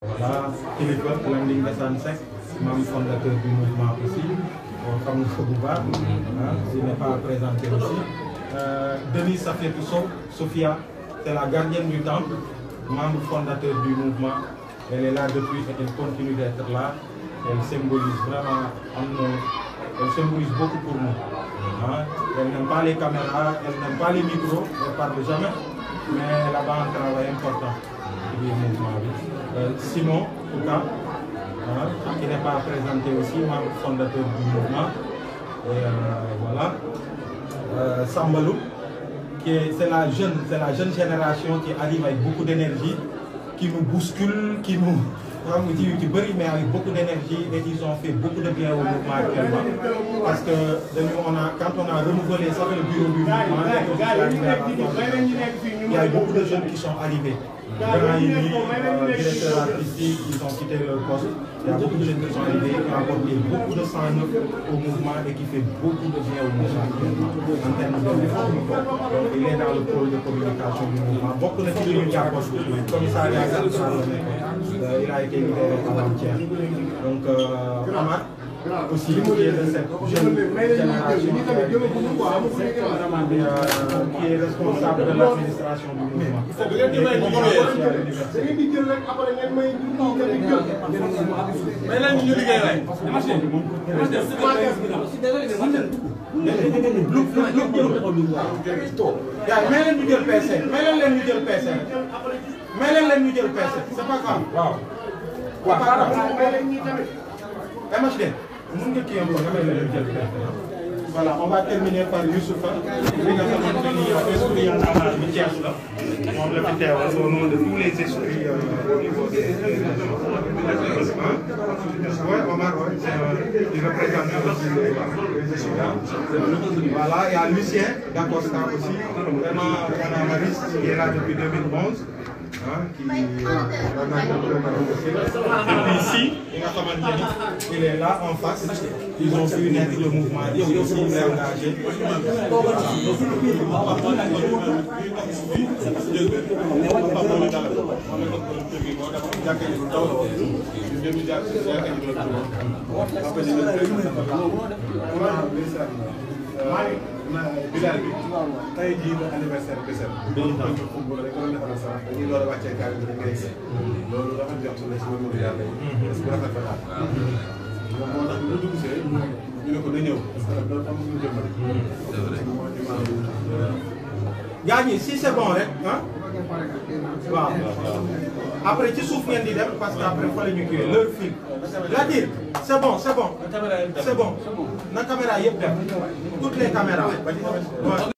Voilà, Kilifa Landing Gassane Seck, membre fondateur du mouvement aussi. Comme il n'est pas présenté aussi. Denis Safietou Sophia, c'est la gardienne du temple, membre fondateur du mouvement. Elle est là depuis et elle continue d'être là. Elle symbolise vraiment, elle symbolise beaucoup pour nous. Elle n'aime pas les caméras, elle n'aime pas les micros, elle ne parle jamais, mais là-bas un travail important du mouvement. Simon Fouka, qui n'est pas présenté aussi, membre fondateur du mouvement. Et voilà. Sambalou, c'est la jeune génération qui arrive avec beaucoup d'énergie, qui nous bouscule, qui nous mais avec beaucoup d'énergie, et ils ont fait beaucoup de bien au mouvement actuellement. Parce que quand on a renouvelé ça, le bureau du mouvement, il y a eu beaucoup de jeunes qui sont arrivés. Directeurs artistiques, ils ont quitté leur poste. Il y a beaucoup de jeunes qui sont arrivés, qui ont apporté beaucoup de sang neuf au mouvement et qui fait beaucoup de bien au mouvement en termes de réforme. Donc il est dans le pôle de communication du mouvement. Beaucoup de gens qui apportent le commissariat central, il a été libéré avant-hier. Donc Amar aussi, qui est de cette jeune génération, qui est responsable de l'administration du mouvement. Il faut que voilà, on va terminer par Youssoufa, au nom de tous les esprits au niveau des Omar, il représente aussi les esprits. Voilà, il y a Lucien d'Acosta aussi, vraiment un analyste qui est là depuis 2011. Et ici, il est là en face. Ils ont vu naître le mouvement, ils ont aussi engagé. Bilal bi tey jii la anniversaire Bessel. dañuy door a wàccee kaay bi dañuy gis. loolu dafa jox la si wàllu yàlla yi. parce que rafet na daal. moo tax ñu dugg see ñu ne ko na ñëw parce que loolu am suñu jëmbal. gaa ñi si c'est bon rek ah. waaw après ci suuf ngeen di dem parce que après fa la ñu kiiwee leur fil. c'est-à-dire c'est bon c'est bon. c'est bon na caméra yëpp dem toutes les caméras.